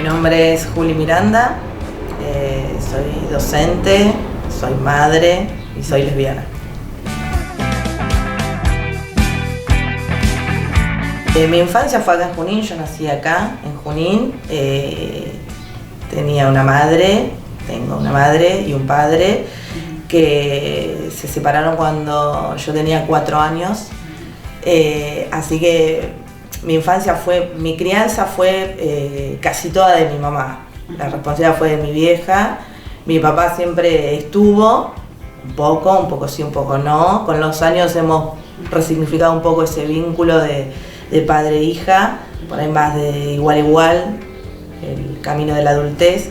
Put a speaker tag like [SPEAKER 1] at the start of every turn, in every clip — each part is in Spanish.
[SPEAKER 1] Mi nombre es Juli Miranda, soy docente, soy madre y soy lesbiana. Mi infancia fue acá en Junín, yo nací acá en Junín. Tengo una madre y un padre que se separaron cuando yo tenía 4 años. Así que mi crianza fue casi toda de mi mamá. La responsabilidad fue de mi vieja. Mi papá siempre estuvo, un poco sí, un poco no. Con los años hemos resignificado un poco ese vínculo de padre e hija, por ahí más de igual a igual, el camino de la adultez.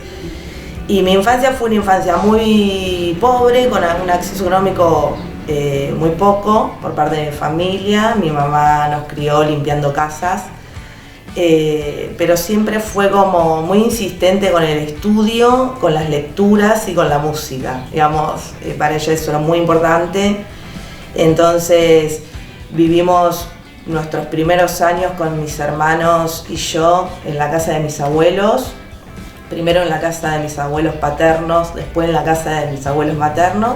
[SPEAKER 1] Y mi infancia fue una infancia muy pobre, con un acceso económico muy poco por parte de mi familia. Mi mamá nos crió limpiando casas, pero siempre fue como muy insistente con el estudio, con las lecturas y con la música. Digamos, para ella eso era muy importante. Entonces vivimos nuestros primeros años con mis hermanos y yo en la casa de mis abuelos, primero en la casa de mis abuelos paternos, después en la casa de mis abuelos maternos.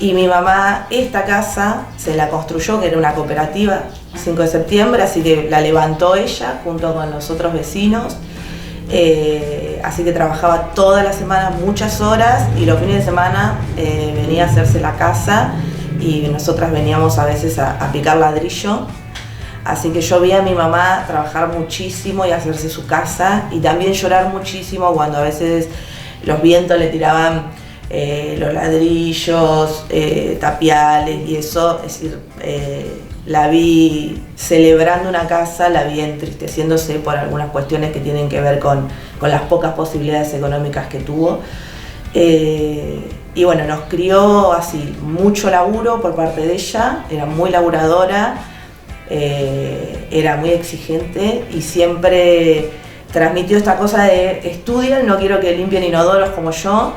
[SPEAKER 1] Y mi mamá esta casa se la construyó, que era una cooperativa, 5 de septiembre, así que la levantó ella junto con los otros vecinos. Así que trabajaba todas las semanas muchas horas y los fines de semana venía a hacerse la casa y nosotras veníamos a veces a picar ladrillo. Así que yo vi a mi mamá trabajar muchísimo y hacerse su casa y también llorar muchísimo cuando a veces los vientos le tiraban los ladrillos, tapiales y eso. Es decir, la vi celebrando una casa, la vi entristeciéndose por algunas cuestiones que tienen que ver con las pocas posibilidades económicas que tuvo. Y bueno, nos crió así, mucho laburo por parte de ella, era muy laburadora. Era muy exigente y siempre transmitió esta cosa de estudian, no quiero que limpien inodoros como yo.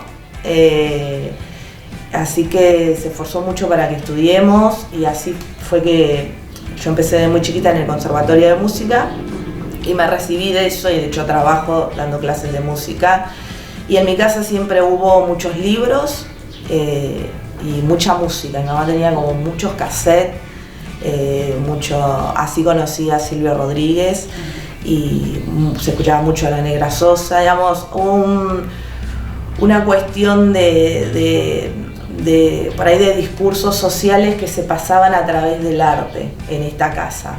[SPEAKER 1] Así que se esforzó mucho para que estudiemos y así fue que yo empecé de muy chiquita en el Conservatorio de Música y me recibí de eso y de hecho trabajo dando clases de música. Y en mi casa siempre hubo muchos libros y mucha música. Mi mamá tenía como muchos cassettes. Así conocí a Silvio Rodríguez y se escuchaba mucho a La Negra Sosa, digamos, una cuestión por ahí de discursos sociales que se pasaban a través del arte en esta casa.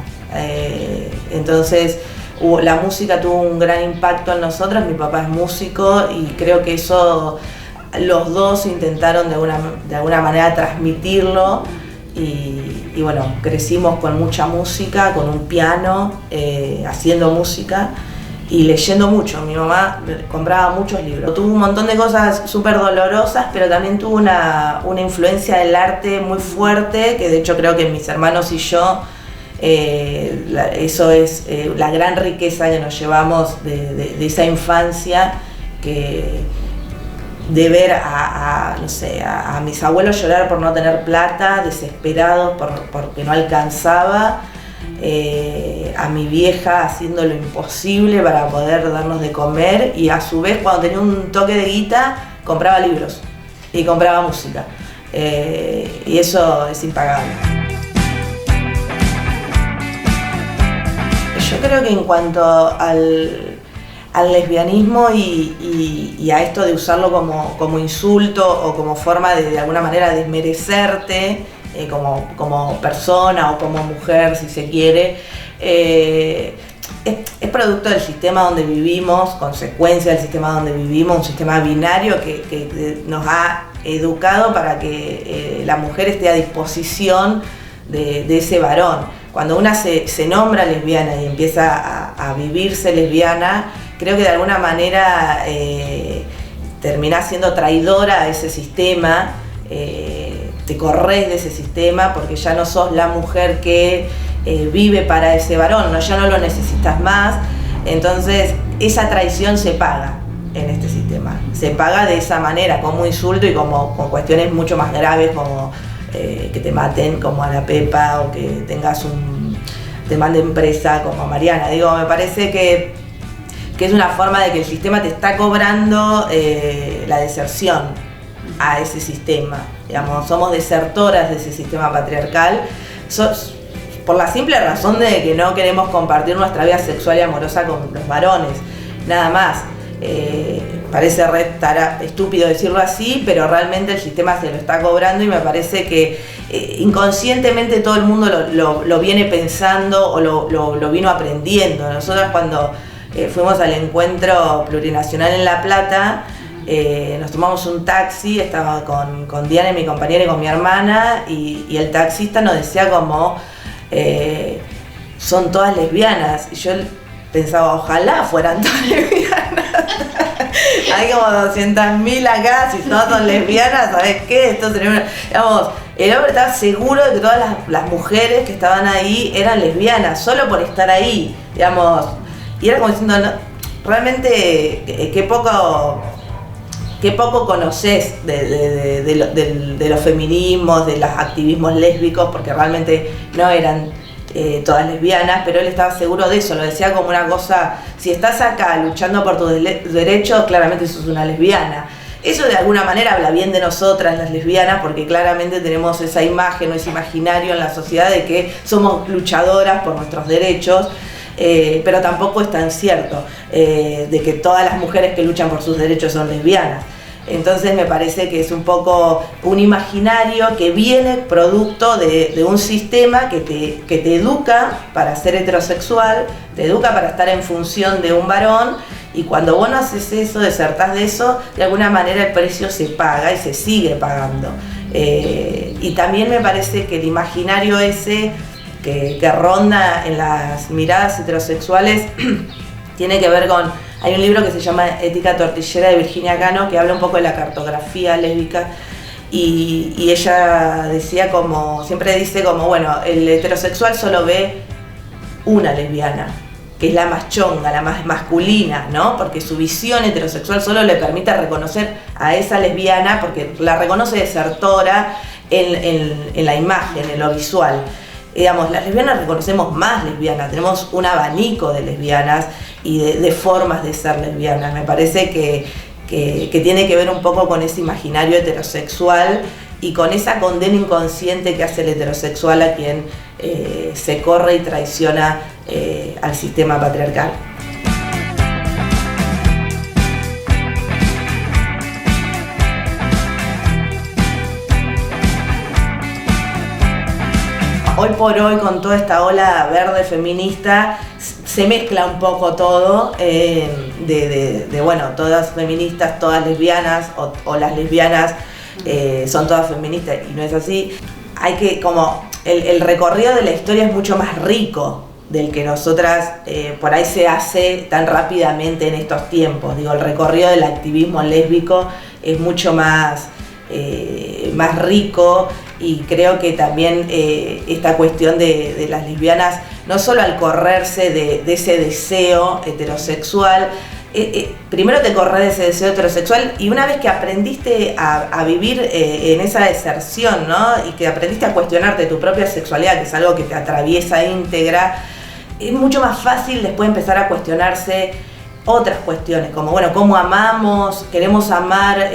[SPEAKER 1] Entonces la música tuvo un gran impacto en nosotros. Mi papá es músico y creo que eso los dos intentaron de alguna manera transmitirlo. Y bueno, crecimos con mucha música, con un piano, haciendo música y leyendo mucho. Mi mamá compraba muchos libros. Tuvo un montón de cosas súper dolorosas, pero también tuvo una influencia del arte muy fuerte, que de hecho creo que mis hermanos y yo, eso es la gran riqueza que nos llevamos de esa infancia, de ver a mis abuelos llorar por no tener plata, desesperados porque no alcanzaba, a mi vieja haciendo lo imposible para poder darnos de comer y a su vez cuando tenía un toque de guita compraba libros y compraba música, y eso es impagable. Yo creo que en cuanto al lesbianismo y a esto de usarlo como insulto o como forma de alguna manera desmerecerte como persona o como mujer, si se quiere, es producto del sistema donde vivimos, consecuencia del sistema donde vivimos, un sistema binario que nos ha educado para que la mujer esté a disposición de ese varón. Cuando una se nombra lesbiana y empieza a vivirse lesbiana, creo que de alguna manera terminás siendo traidora a ese sistema, te corres de ese sistema porque ya no sos la mujer que vive para ese varón, ¿no? Ya no lo necesitas más, entonces esa traición se paga en este sistema, se paga de esa manera, como insulto y con cuestiones mucho más graves como que te maten como a la Pepa o que te manden presa como a Mariana. Digo, me parece que que es una forma de que el sistema te está cobrando la deserción a ese sistema. Digamos, somos desertoras de ese sistema patriarcal, por la simple razón de que no queremos compartir nuestra vida sexual y amorosa con los varones, nada más. Parece estúpido decirlo así, pero realmente el sistema se lo está cobrando y me parece que inconscientemente todo el mundo lo viene pensando o lo vino aprendiendo. Nosotros cuando fuimos al encuentro plurinacional en La Plata, nos tomamos un taxi, estaba con Diana, mi compañera, y con mi hermana, y el taxista nos decía como son todas lesbianas, y yo pensaba, ojalá fueran todas lesbianas. Hay como 200.000 acá, si todas son lesbianas, ¿sabes qué? Esto sería digamos, el hombre estaba seguro de que todas las mujeres que estaban ahí eran lesbianas, solo por estar ahí, digamos. Y era como diciendo, no, realmente qué poco conoces de los feminismos, de los activismos lésbicos, porque realmente no eran todas lesbianas, pero él estaba seguro de eso, lo decía como una cosa, si estás acá luchando por tus derechos, claramente sos una lesbiana. Eso de alguna manera habla bien de nosotras, las lesbianas, porque claramente tenemos esa imagen o ese imaginario en la sociedad de que somos luchadoras por nuestros derechos, pero tampoco es tan cierto de que todas las mujeres que luchan por sus derechos son lesbianas. Entonces me parece que es un poco un imaginario que viene producto de un sistema que te educa para ser heterosexual, te educa para estar en función de un varón, y cuando vos no haces eso, desertás de eso, de alguna manera el precio se paga y se sigue pagando. Y también me parece que el imaginario ese que ronda en las miradas heterosexuales tiene que ver con... Hay un libro que se llama Ética tortillera de Virginia Cano, que habla un poco de la cartografía lésbica, y ella decía como, siempre dice como, bueno, el heterosexual solo ve una lesbiana, que es la más chonga, la más masculina, ¿no? Porque su visión heterosexual solo le permite reconocer a esa lesbiana, porque la reconoce desertora en la imagen, en lo visual. Digamos, las lesbianas reconocemos más lesbianas, tenemos un abanico de lesbianas y de formas de ser lesbianas. Me parece que tiene que ver un poco con ese imaginario heterosexual y con esa condena inconsciente que hace el heterosexual a quien se corre y traiciona al sistema patriarcal. Hoy por hoy, con toda esta ola verde feminista, se mezcla un poco todo, bueno, todas feministas, todas lesbianas, o las lesbianas son todas feministas, y no es así. Hay que, como, el recorrido de la historia es mucho más rico del que nosotras por ahí se hace tan rápidamente en estos tiempos. Digo, el recorrido del activismo lésbico es mucho más rico, y creo que también esta cuestión de las lesbianas, no solo al correrse de ese deseo heterosexual, primero te corres de ese deseo heterosexual, y una vez que aprendiste a vivir en esa deserción, ¿no? Y que aprendiste a cuestionarte tu propia sexualidad, que es algo que te atraviesa íntegra, es mucho más fácil después empezar a cuestionarse otras cuestiones, como, bueno, cómo amamos, queremos amar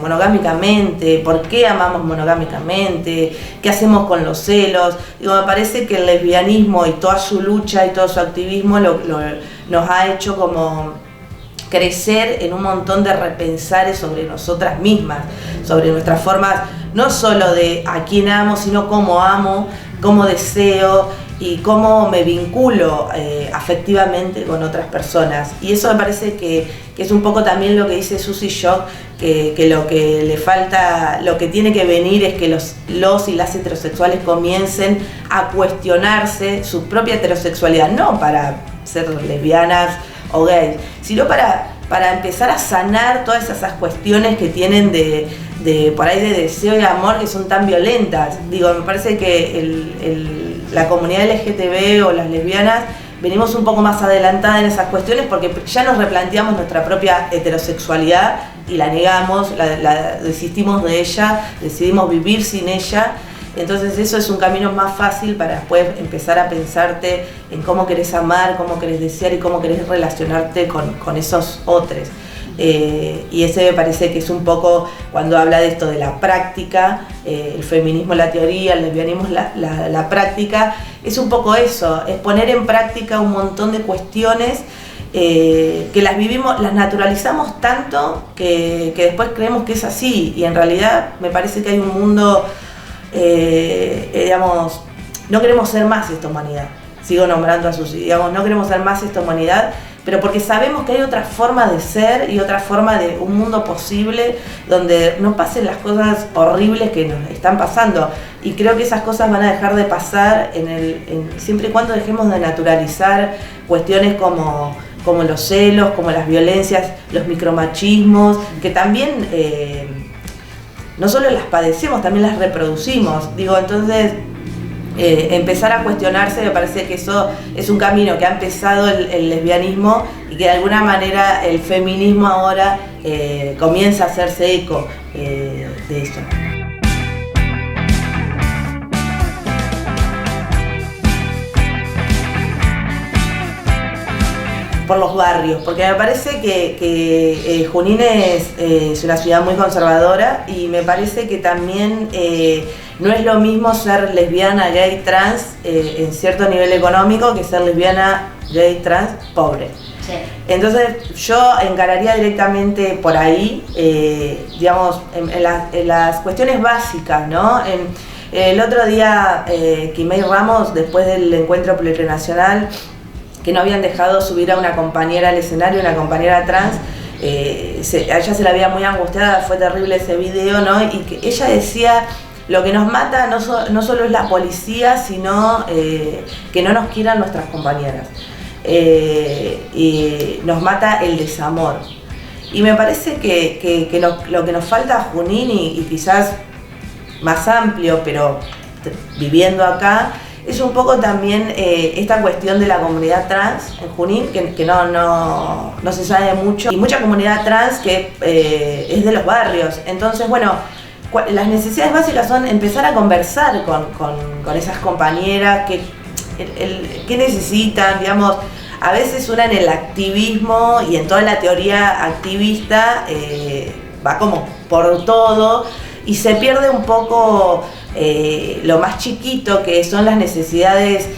[SPEAKER 1] monogámicamente, por qué amamos monogámicamente, qué hacemos con los celos. Digo, me parece que el lesbianismo y toda su lucha y todo su activismo nos ha hecho como crecer en un montón de repensares sobre nosotras mismas, sobre nuestras formas, no solo de a quién amo, sino cómo deseo y cómo me vinculo afectivamente con otras personas. Y eso me parece que es un poco también lo que dice Susie Shock, que lo que le falta, lo que tiene que venir es que los y las heterosexuales comiencen a cuestionarse su propia heterosexualidad, no para ser lesbianas o gays, sino para empezar a sanar todas esas cuestiones que tienen de por ahí de deseo y amor, que son tan violentas. Digo, me parece que la comunidad LGTB o las lesbianas venimos un poco más adelantada en esas cuestiones, porque ya nos replanteamos nuestra propia heterosexualidad y la negamos, desistimos de ella, decidimos vivir sin ella, Entonces eso es un camino más fácil para después empezar a pensarte en cómo querés amar, cómo querés desear y cómo querés relacionarte con esos otros. Y ese me parece que es un poco cuando habla de esto de la práctica, el feminismo la teoría, el lesbianismo la práctica, es un poco eso, es poner en práctica un montón de cuestiones que las vivimos, las naturalizamos tanto que después creemos que es así, y en realidad me parece que hay un mundo, digamos, no queremos ser más esta humanidad, sigo nombrando a Susi, digamos, no queremos ser más esta humanidad, pero porque sabemos que hay otra forma de ser y otra forma de un mundo posible donde no pasen las cosas horribles que nos están pasando, y creo que esas cosas van a dejar de pasar siempre y cuando dejemos de naturalizar cuestiones como los celos, como las violencias, los micromachismos, que también no solo las padecemos, también las reproducimos. Digo, entonces empezar a cuestionarse, me parece que eso es un camino que ha empezado el lesbianismo y que de alguna manera el feminismo ahora comienza a hacerse eco de eso. Por los barrios, porque me parece que Junín es una ciudad muy conservadora, y me parece que también no es lo mismo ser lesbiana, gay, trans en cierto nivel económico que ser lesbiana, gay, trans, pobre. Sí. Entonces yo encararía directamente por ahí, digamos, en las cuestiones básicas, ¿no? El otro día Quimei Ramos, después del encuentro plurinacional, que no habían dejado subir a una compañera al escenario, una compañera trans, a ella se la veía muy angustiada, fue terrible ese video, ¿no? Y que ella decía, lo que nos mata no solo es la policía, sino que no nos quieran nuestras compañeras. Y nos mata el desamor. Y me parece que lo que nos falta a Junín, y quizás más amplio, pero viviendo acá, es un poco también esta cuestión de la comunidad trans en Junín, que no se sabe mucho, y mucha comunidad trans que es de los barrios. Entonces, bueno, las necesidades básicas son empezar a conversar con esas compañeras, qué necesitan, digamos. A veces una en el activismo y en toda la teoría activista va como por todo, y se pierde un poco lo más chiquito, que son las necesidades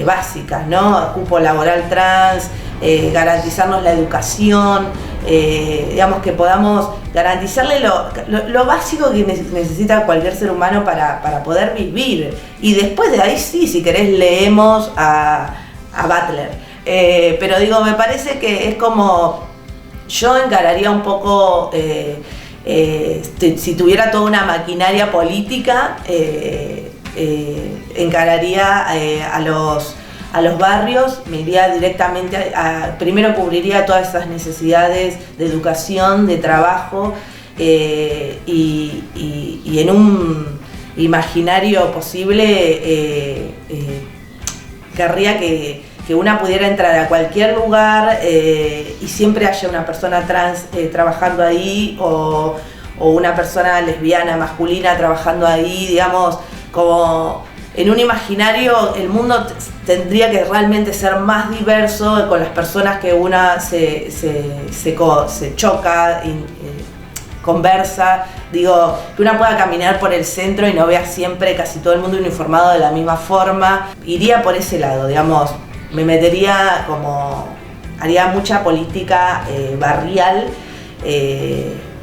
[SPEAKER 1] básicas, ¿no? Cupo laboral trans, garantizarnos la educación, digamos, que podamos garantizarle lo básico que necesita cualquier ser humano para poder vivir. Y después de ahí sí, si querés, leemos a Butler. Pero digo, me parece que es como, yo encararía un poco, si tuviera toda una maquinaria política, encararía a los barrios, me iría directamente primero cubriría todas esas necesidades de educación, de trabajo, y en un imaginario posible querría que una pudiera entrar a cualquier lugar y siempre haya una persona trans trabajando ahí, o una persona lesbiana, masculina trabajando ahí, digamos, como en un imaginario el mundo tendría que realmente ser más diverso, con las personas que una se choca, conversa, digo, que una pueda caminar por el centro y no vea siempre casi todo el mundo uniformado de la misma forma. Iría por ese lado, digamos. Me metería haría mucha política barrial,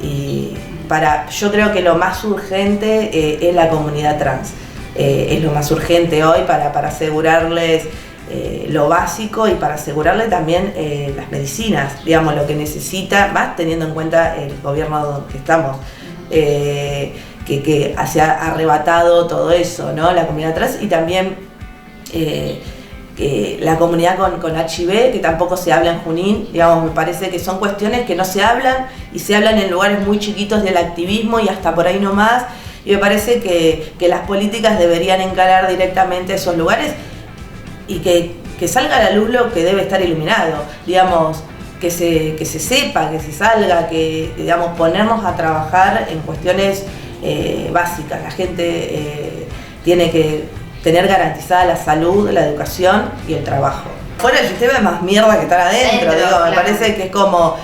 [SPEAKER 1] y yo creo que lo más urgente es la comunidad trans. Es lo más urgente hoy para asegurarles lo básico, y para asegurarle también las medicinas, digamos, lo que necesita, más teniendo en cuenta el gobierno que estamos, que se ha arrebatado todo eso, ¿no? La comunidad trans, y también la comunidad con HIV, que tampoco se habla en Junín, digamos, me parece que son cuestiones que no se hablan, y se hablan en lugares muy chiquitos del activismo y hasta por ahí nomás, y me parece que las políticas deberían encarar directamente esos lugares, y que salga a la luz lo que debe estar iluminado, digamos, que se sepa, que se salga, que, digamos, ponernos a trabajar en cuestiones básicas. La gente tiene que tener garantizada la salud, la educación y el trabajo. Fuera del sistema es más mierda que estar adentro, digo, me parece que es como,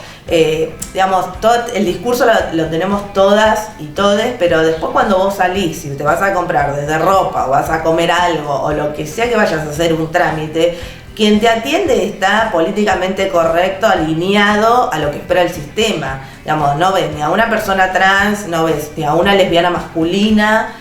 [SPEAKER 1] digamos, todo el discurso lo tenemos todas y todes, pero después cuando vos salís y te vas a comprar desde ropa o vas a comer algo o lo que sea que vayas a hacer un trámite, quien te atiende está políticamente correcto, alineado a lo que espera el sistema. Digamos, no ves ni a una persona trans, no ves ni a una lesbiana masculina,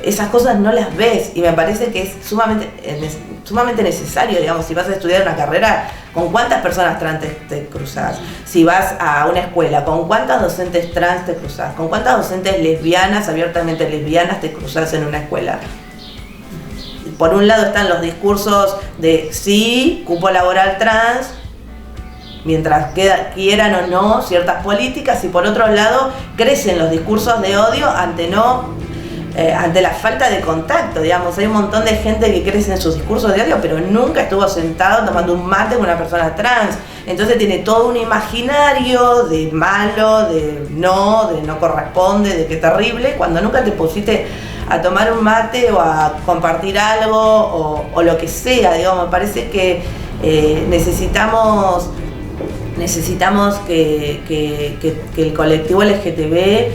[SPEAKER 1] esas cosas no las ves y me parece que es sumamente necesario, digamos, si vas a estudiar una carrera, ¿con cuántas personas trans te cruzas? Si vas a una escuela, ¿con cuántas docentes trans te cruzas? ¿Con cuántas docentes lesbianas, abiertamente lesbianas, te cruzas en una escuela? Por un lado están los discursos de sí, cupo laboral trans, mientras quieran o no ciertas políticas, y por otro lado crecen los discursos de odio ante la falta de contacto, digamos. Hay un montón de gente que crece en sus discursos de odio, pero nunca estuvo sentado tomando un mate con una persona trans. Entonces tiene todo un imaginario de malo, de no corresponde, de qué terrible, cuando nunca te pusiste a tomar un mate o a compartir algo o lo que sea, digamos. Me parece que necesitamos que el colectivo LGTB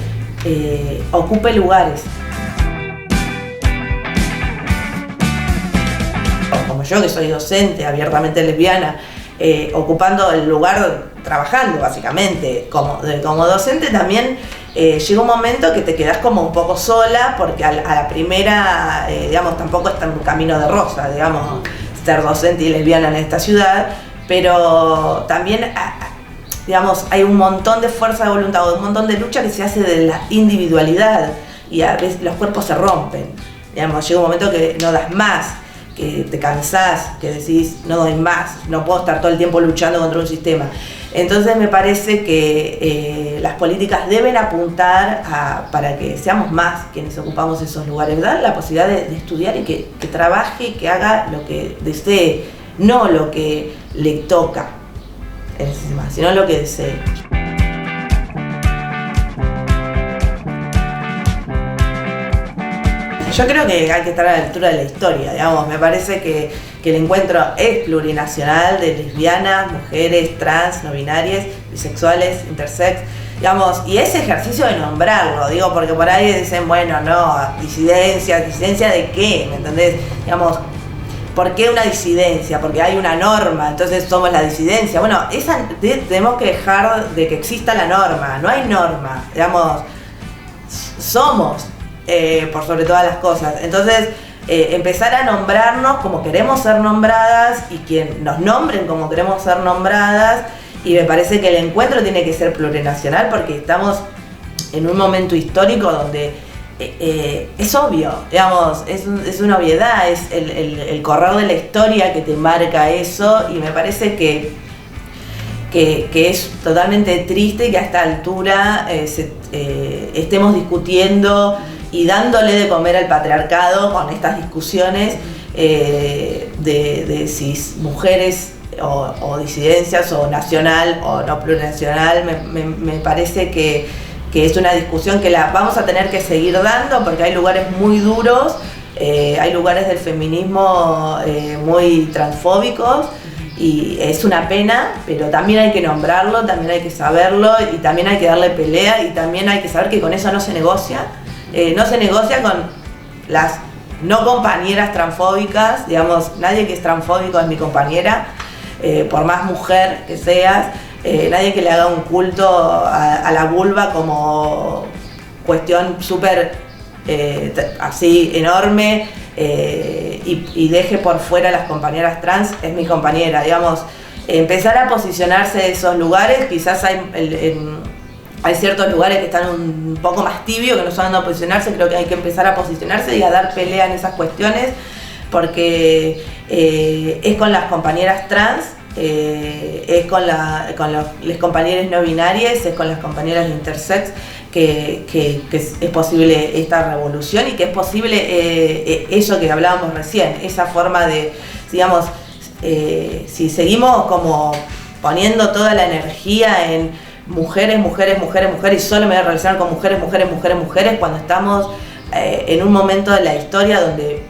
[SPEAKER 1] ocupe lugares. Como yo, que soy docente, abiertamente lesbiana, ocupando el lugar, trabajando básicamente como docente, también llega un momento que te quedás como un poco sola, porque a la primera, digamos, tampoco es un camino de rosa, digamos, ser docente y lesbiana en esta ciudad, pero también, digamos, hay un montón de fuerza de voluntad, un montón de lucha que se hace de la individualidad, y a veces los cuerpos se rompen, digamos, llega un momento que no das más, que te cansás, que decís no doy más, no puedo estar todo el tiempo luchando contra un sistema. Entonces me parece que las políticas deben apuntar para que seamos más quienes ocupamos esos lugares, dar la posibilidad de estudiar y que trabaje y que haga lo que desee, no lo que le toca en ese sistema, sino lo que desee. Yo creo que hay que estar a la altura de la historia, digamos. Me parece que el encuentro es plurinacional, de lesbianas, mujeres, trans, no binarias, bisexuales, intersex, digamos, y ese ejercicio de nombrarlo, digo, porque por ahí dicen, bueno, no, ¿disidencia de qué? ¿Me entendés? Digamos, ¿por qué una disidencia? Porque hay una norma, entonces somos la disidencia. Bueno, tenemos que dejar de que exista la norma, no hay norma, digamos, somos por sobre todas las cosas. Entonces, empezar a nombrarnos como queremos ser nombradas y quien nos nombren como queremos ser nombradas, y me parece que el encuentro tiene que ser plurinacional porque estamos en un momento histórico donde es obvio, digamos, es una obviedad, es el correr de la historia que te marca eso, y me parece que es totalmente triste que a esta altura estemos discutiendo y dándole de comer al patriarcado con estas discusiones de si mujeres o disidencias o nacional o no plurinacional. Me parece que es una discusión que la vamos a tener que seguir dando porque hay lugares muy duros, hay lugares del feminismo muy transfóbicos, y es una pena, pero también hay que nombrarlo, también hay que saberlo y también hay que darle pelea, y también hay que saber que con eso no se negocia. No se negocia con las no compañeras transfóbicas, digamos, nadie que es transfóbico es mi compañera, por más mujer que seas, nadie que le haga un culto a la vulva como cuestión súper así enorme, y deje por fuera a las compañeras trans es mi compañera, digamos. Empezar a posicionarse de esos lugares, quizás hay ciertos lugares que están un poco más tibios, que no saben dónde posicionarse. Creo que hay que empezar a posicionarse y a dar pelea en esas cuestiones, porque es con las compañeras trans, es con las compañeras no binarias, es con las compañeras intersex que es posible esta revolución, y que es posible eso que hablábamos recién, esa forma de, digamos, si seguimos como poniendo toda la energía en mujeres, y solo me voy a relacionar con mujeres, cuando estamos en un momento de la historia donde,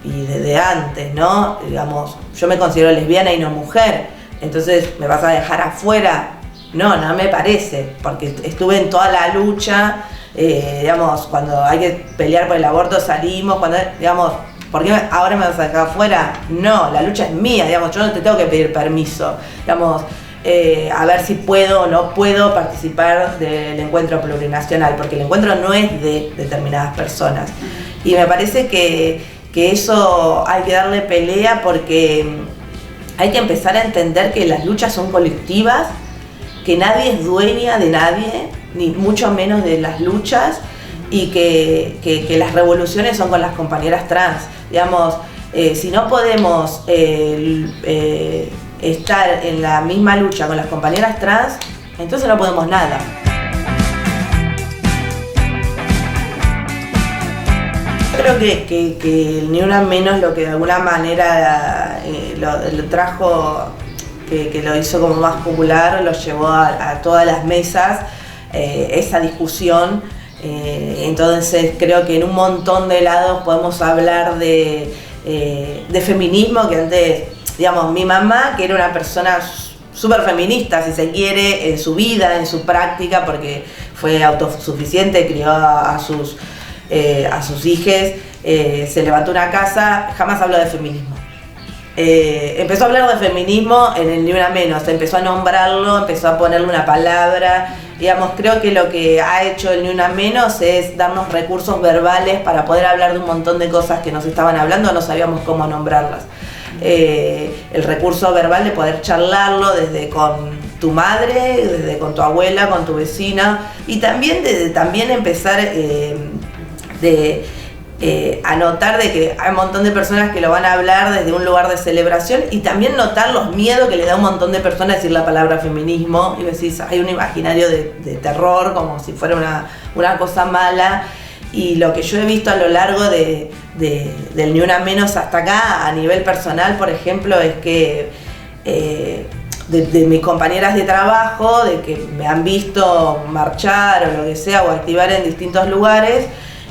[SPEAKER 1] y desde antes, ¿no? Digamos, yo me considero lesbiana y no mujer, entonces ¿me vas a dejar afuera? No, no me parece, porque estuve en toda la lucha, digamos, cuando hay que pelear por el aborto salimos, cuando, digamos, ¿por qué ahora me vas a dejar afuera? No, la lucha es mía, digamos, yo no te tengo que pedir permiso, digamos, a ver si puedo o no puedo participar del encuentro plurinacional, porque el encuentro no es de determinadas personas. Y me parece que eso hay que darle pelea, porque hay que empezar a entender que las luchas son colectivas, que nadie es dueña de nadie, ni mucho menos de las luchas, y que las revoluciones son con las compañeras trans. Digamos, si no podemos estar en la misma lucha con las compañeras trans, entonces no podemos nada. Creo que el Ni Una Menos lo que de alguna manera lo trajo, que lo hizo como más popular, lo llevó a todas las mesas, esa discusión. Entonces creo que en un montón de lados podemos hablar de feminismo, que antes, digamos, mi mamá, que era una persona súper feminista, si se quiere, en su vida, en su práctica, porque fue autosuficiente, crió a sus hijas, se levantó una casa, jamás habló de feminismo. Empezó a hablar de feminismo en el Ni Una Menos, empezó a nombrarlo, empezó a ponerle una palabra. Digamos, creo que lo que ha hecho el Ni Una Menos es darnos recursos verbales para poder hablar de un montón de cosas que nos estaban hablando, no sabíamos cómo nombrarlas. El recurso verbal de poder charlarlo desde con tu madre, desde con tu abuela, con tu vecina, y también de empezar a notar de que hay un montón de personas que lo van a hablar desde un lugar de celebración, y también notar los miedos que le da un montón de personas decir la palabra feminismo, y decís, hay un imaginario de terror, como si fuera una cosa mala. Y lo que yo he visto a lo largo del Ni Una Menos hasta acá, a nivel personal, por ejemplo, es que de mis compañeras de trabajo, de que me han visto marchar o lo que sea, o activar en distintos lugares,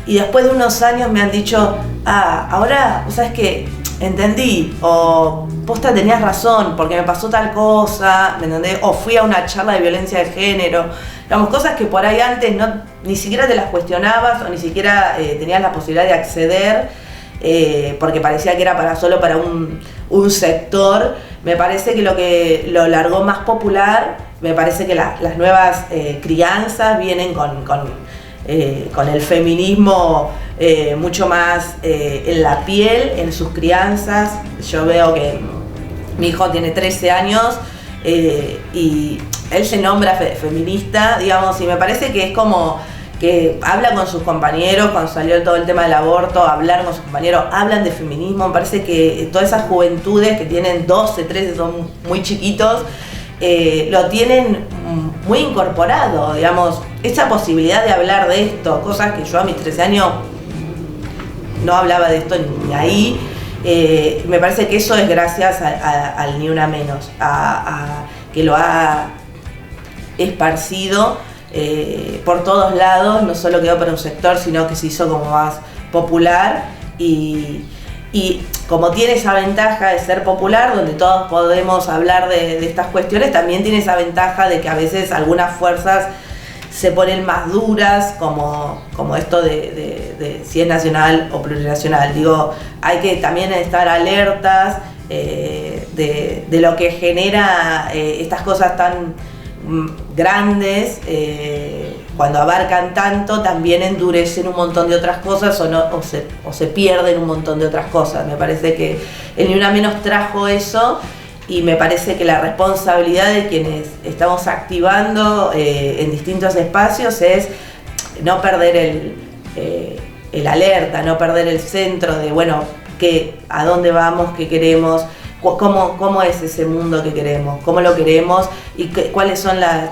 [SPEAKER 1] y después de unos años me han dicho, ahora, ¿sabes qué? Entendí, o posta tenías razón, porque me pasó tal cosa, ¿me entendés? O fui a una charla de violencia de género, digamos, cosas que por ahí antes ni siquiera te las cuestionabas, o ni siquiera tenías la posibilidad de acceder, porque parecía que era solo para un sector. Me parece que lo largó más popular, me parece que las nuevas crianzas vienen con el feminismo mucho más en la piel, en sus crianzas. Yo veo que mi hijo tiene 13 años y él se nombra feminista, digamos, y me parece que es como que habla con sus compañeros, cuando salió todo el tema del aborto, hablaron con sus compañeros, hablan de feminismo. Me parece que todas esas juventudes que tienen 12, 13, son muy chiquitos, lo tienen muy incorporado, digamos, esa posibilidad de hablar de esto, cosas que yo a mis 13 años no hablaba de esto ni ahí. Me parece que eso es gracias al Ni Una Menos, a que lo ha esparcido por todos lados, no solo quedó para un sector, sino que se hizo como más popular, y como tiene esa ventaja de ser popular, donde todos podemos hablar de estas cuestiones, también tiene esa ventaja de que a veces algunas fuerzas se ponen más duras, como esto de si es nacional o plurinacional. Digo, hay que también estar alertas de lo que genera estas cosas tan grandes, cuando abarcan tanto, también endurecen un montón de otras cosas, o se pierden un montón de otras cosas. Me parece que el Ni Una Menos trajo eso, y me parece que la responsabilidad de quienes estamos activando en distintos espacios es no perder el alerta, no perder el centro de, bueno, a dónde vamos, qué queremos, cómo es ese mundo que queremos, cómo lo queremos, y cuáles son las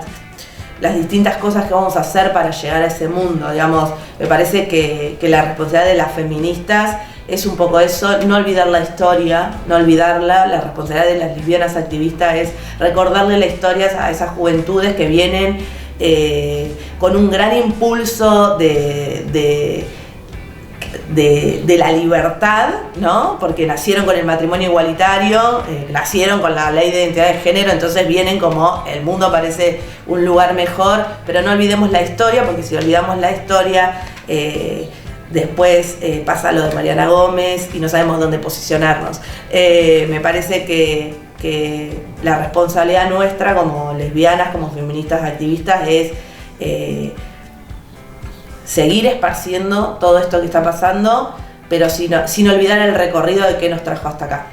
[SPEAKER 1] distintas cosas que vamos a hacer para llegar a ese mundo. Digamos, me parece que la responsabilidad de las feministas es un poco eso, no olvidar la historia, no olvidarla. La responsabilidad de las lesbianas activistas es recordarle la historia a esas juventudes que vienen con un gran impulso de de la libertad, ¿no? Porque nacieron con el matrimonio igualitario, nacieron con la ley de identidad de género, entonces vienen como el mundo parece un lugar mejor, pero no olvidemos la historia, porque si olvidamos la historia, después pasa lo de Mariana Gómez y no sabemos dónde posicionarnos. Me parece que la responsabilidad nuestra como lesbianas, como feministas activistas es seguir esparciendo todo esto que está pasando, pero sin olvidar el recorrido de qué nos trajo hasta acá.